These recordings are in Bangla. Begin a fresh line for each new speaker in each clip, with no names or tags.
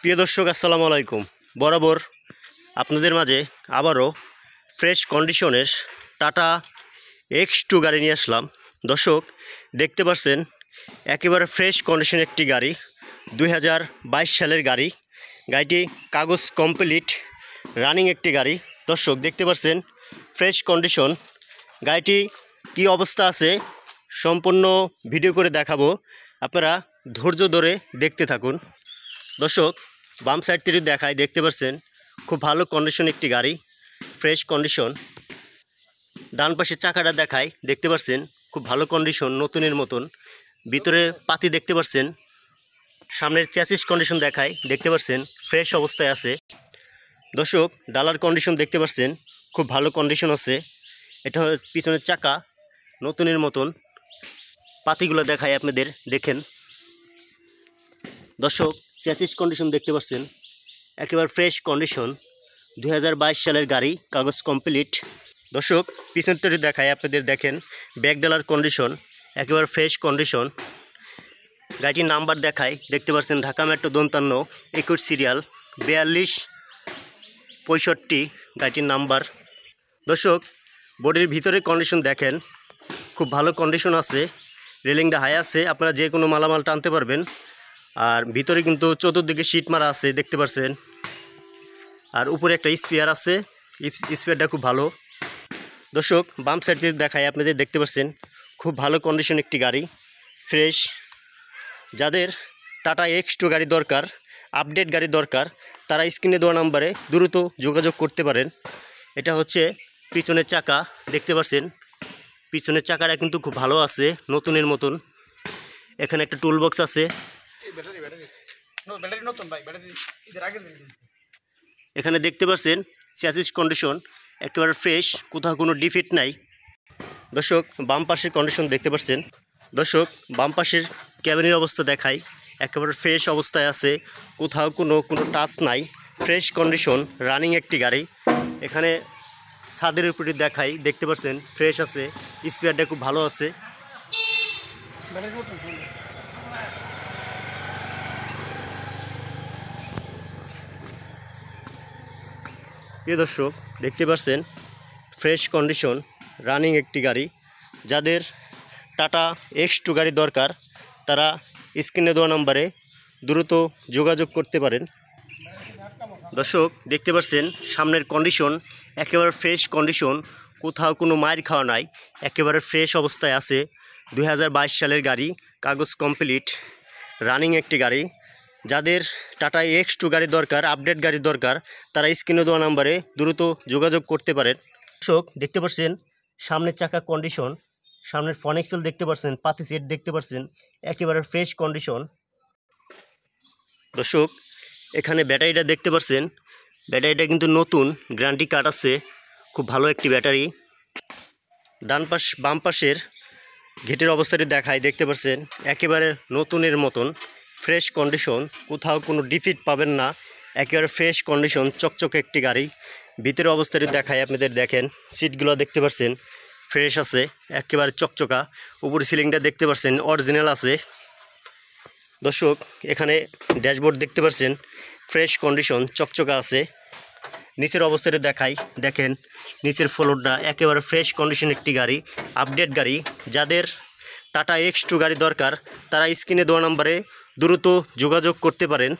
প্রিয় দর্শক আসসালামু আলাইকুম। বরাবর আপনাদের মাঝে আবারও ফ্রেশ কন্ডিশনের টাটা X2 গাড়ি নিয়ে আসলাম। দর্শক দেখতে পাচ্ছেন একেবারে ফ্রেশ কন্ডিশন একটি গাড়ি, 2022 সালের গাড়ি। গাড়িটি কাগজ কমপ্লিট রানিং একটি গাড়ি। দর্শক দেখতে পাচ্ছেন ফ্রেশ কন্ডিশন। গাড়িটি কি অবস্থা আছে সম্পূর্ণ ভিডিও করে দেখাবো, আপনারা ধৈর্য ধরে দেখতে থাকুন। দর্শক বাম সাইড থেকে দেখায়, দেখতে পাচ্ছেন খুব ভালো কন্ডিশন একটি গাড়ি, ফ্রেশ কন্ডিশন। ডান পাশের চাকাটা দেখায়, দেখতে পাচ্ছেন খুব ভালো কন্ডিশন, নতুনের মতন। ভিতরে পাতি দেখতে পাচ্ছেন। সামনের চ্যাসিস কন্ডিশন দেখায়, দেখতে পাচ্ছেন ফ্রেশ অবস্থায় আছে। দর্শক ডালার কন্ডিশন দেখতে পাচ্ছেন খুব ভালো কন্ডিশন আছে। এটা পিছনের চাকা নতুনের মতন। পাতিগুলো দেখায় আপনাদের, দেখেন। দর্শক চ্যাসিস কন্ডিশন দেখতে পাচ্ছেন একেবারে ফ্রেশ কন্ডিশন, 2022 সালের গাড়ি, কাগজ কমপ্লিট। দর্শক পিছন থেকে দেখায় আপনাদের, দেখেন ব্যাক ডালার কন্ডিশন একেবারে ফ্রেশ কন্ডিশন। গাড়িটির নাম্বার দেখায়, দেখতে পাচ্ছেন ঢাকা মেট্রো 52 21 সিরিয়াল 4265 গাড়িটির নাম্বার। দর্শক বডির ভিতরে কন্ডিশন দেখেন খুব ভালো কন্ডিশন আছে। রেলিংটা হাই আছে, আপনারা যে কোনো মালামাল টানতে পারবেন। আর ভিতরে কিন্তু চতুর্দিকে সিট মারা আছে, দেখতে পাচ্ছেন। আর উপরে একটা স্পেয়ার আছে, স্পেয়ারটা খুব ভালো। দর্শক বাম সাইড থেকে দেখায় আপনাদের, দেখতে পাচ্ছেন খুব ভালো কন্ডিশন একটি গাড়ি, ফ্রেশ। যাদের টাটা X2 গাড়ি দরকার, আপডেট গাড়ি দরকার, তারা স্ক্রিনে দেওয়া নাম্বারে দ্রুত যোগাযোগ করতে পারেন। এটা হচ্ছে পিছনের চাকা, দেখতে পাচ্ছেন পিছনের চাকাটা কিন্তু খুব ভালো আছে, নতুনের মতন। এখানে একটা টুল বক্স আছে। এখানে দেখতে পাচ্ছেন চ্যাসিস কন্ডিশন একেবারে ফ্রেশ, কোথাও কোনো ডিফেক্ট নাই। দর্শক বাম পাশের কন্ডিশন দেখতে পাচ্ছেন। দর্শক বাম পাশের ক্যাবিনের অবস্থা দেখাই, একেবারে ফ্রেশ অবস্থায় আছে, কোথাও কোনো টাচ নাই, ফ্রেশ কন্ডিশন রানিং একটি গাড়ি। এখানে ছাদের উপরে দেখাই, দেখতে পাচ্ছেন ফ্রেশ আছে, স্পেয়ারটা খুব ভালো আছে। প্রিয় দর্শক দেখতে পাচ্ছেন ফ্রেশ কন্ডিশন রানিং একটি গাড়ি। যাদের টাটা X2 গাড়ি দরকার, তারা স্ক্রিনে দেওয়া নম্বরে দ্রুত যোগাযোগ করতে পারেন। দর্শক দেখতে পাচ্ছেন সামনের কন্ডিশন একেবারে ফ্রেশ কন্ডিশন, কোথাও কোনো মায়ের খাওয়া নাই, একেবারে ফ্রেশ অবস্থায় আছে। 2022 সালের গাড়ি, কাগজ কমপ্লিট রানিং একটি গাড়ি। যাদের টাটা X2 গাড়ি দরকার, আপডেট গাড়ি দরকার, তারা স্ক্রিনে দেওয়া নাম্বারে দ্রুত যোগাযোগ করতে পারেন। দর্শক দেখতে পাচ্ছেন সামনের চাকা কন্ডিশন, সামনের ফনেক্সেল দেখতে পাচ্ছেন, পাতি সেট দেখতে পাচ্ছেন, একেবারে ফ্রেশ কন্ডিশন। দর্শক এখানে ব্যাটারিটা দেখতে পাচ্ছেন, ব্যাটারিটা কিন্তু নতুন, গ্যারান্টি কার্ড আছে, খুব ভালো একটি ব্যাটারি। বাম পাশের গেটের অবস্থাটি দেখায়, দেখতে পাচ্ছেন একেবারে নতুনের মতন, ফ্রেশ কন্ডিশন, কোথাও কোনো ডিফেক্ট পাবেন না, একেবারে ফ্রেশ কন্ডিশন, চকচকে একটি গাড়ি। ভিতরের অবস্থাটি দেখায় আপনাদের, দেখেন সিটগুলো দেখতে পাচ্ছেন ফ্রেশ আছে, একেবারে চকচকা। উপরে সিলিংটা দেখতে পাচ্ছেন অরিজিনাল আছে। দর্শক এখানে ড্যাশবোর্ড দেখতে পাচ্ছেন ফ্রেশ কন্ডিশন, চকচকা আছে। নিচের অবস্থাটি দেখায়, দেখেন নিচের ফ্লোরটা একেবারে ফ্রেশ কন্ডিশন একটি গাড়ি, আপডেট গাড়ি। যাদের টাটা X2 গাড়ি দরকার, তারা স্ক্রিনে দেওয়া নাম্বারে দ্রুত যোগাযোগ করতে পারেন।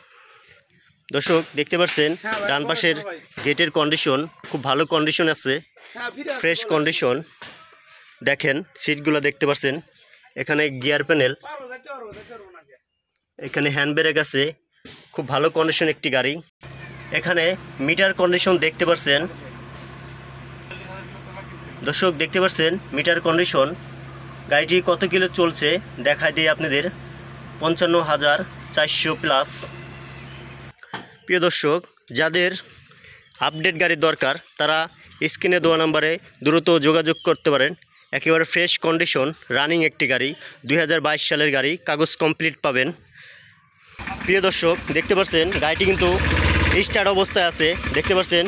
দর্শক দেখতে পাচ্ছেন ডান পাশের গেটের কন্ডিশন খুব ভালো কন্ডিশন আছে, ফ্রেশ কন্ডিশন। দেখেন সিটগুলো দেখতে পাচ্ছেন, এখানে গিয়ার প্যানেল, এখানে হ্যান্ড ব্রেক আছে, খুব ভালো কন্ডিশন একটি গাড়ি। এখানে মিটার কন্ডিশন দেখতে পাচ্ছেন। দর্শক দেখতে পাচ্ছেন মিটার কন্ডিশন। গাড়িটি কত কিলো চলছে দেখাই দিই আপনাদের, 55,400 প্লাস। প্রিয় দর্শক যাদের আপডেট গাড়ি দরকার, তারা স্ক্রিনে দেওয়া নাম্বারে দ্রুত যোগাযোগ করতে পারেন। একেবারে ফ্রেশ কন্ডিশন রানিং একটি গাড়ি, 2022 সালের গাড়ি, কাগজ কমপ্লিট পাবেন। প্রিয় দর্শক দেখতে পাচ্ছেন গাড়িটি কিন্তু স্টার্ট অবস্থায় আছে, দেখতে পাচ্ছেন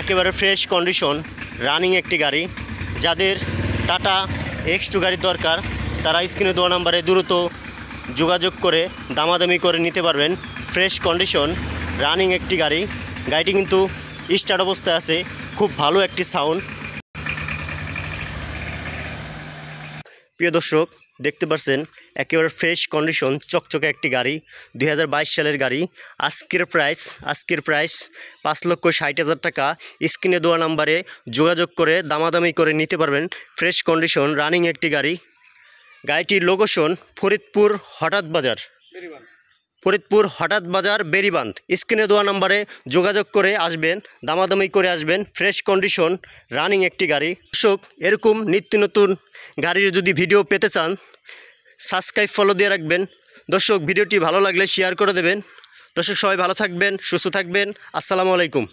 একেবারে ফ্রেশ কন্ডিশন রানিং একটি গাড়ি। যাদের টাটা X2 গাড়ি দরকার, তারা স্ক্রিনে দেওয়া নাম্বারে দ্রুত যোগাযোগ করে দামাদামি করে নিতে পারবেন। ফ্রেশ কন্ডিশন রানিং একটি গাড়ি। গাড়িটি কিন্তু স্টার্ট অবস্থায় আছে, খুব ভালো একটি সাউন্ড। প্রিয় দর্শক, দেখতে পাচ্ছেন একেবারে ফ্রেশ কন্ডিশন চকচকে একটি গাড়ি, 2022 সালের গাড়ি। আজকের প্রাইস 5,60,000 টাকা। স্ক্রিনে দেওয়া নাম্বারে যোগাযোগ করে দামাদামি করে নিতে পারবেন। ফ্রেশ কন্ডিশন রানিং একটি গাড়ি। গাড়িটির লোকেশন ফরিদপুর হঠাৎ বাজার বেরিবান্ধ। স্ক্রিনে দেওয়া নাম্বারে যোগাযোগ করে আসবেন, দামাদামি করে আসবেন। ফ্রেশ কন্ডিশন রানিং একটি গাড়ি। দর্শক, এরকম নিত্য নতুন গাড়ির যদি ভিডিও পেতে চান সাবস্ক্রাইব ফলো দিয়ে রাখবেন। দর্শক, ভিডিওটি ভালো লাগলে শেয়ার করে দেবেন। দর্শক, সবাই ভালো থাকবেন, সুস্থ থাকবেন। আসসালামু আলাইকুম।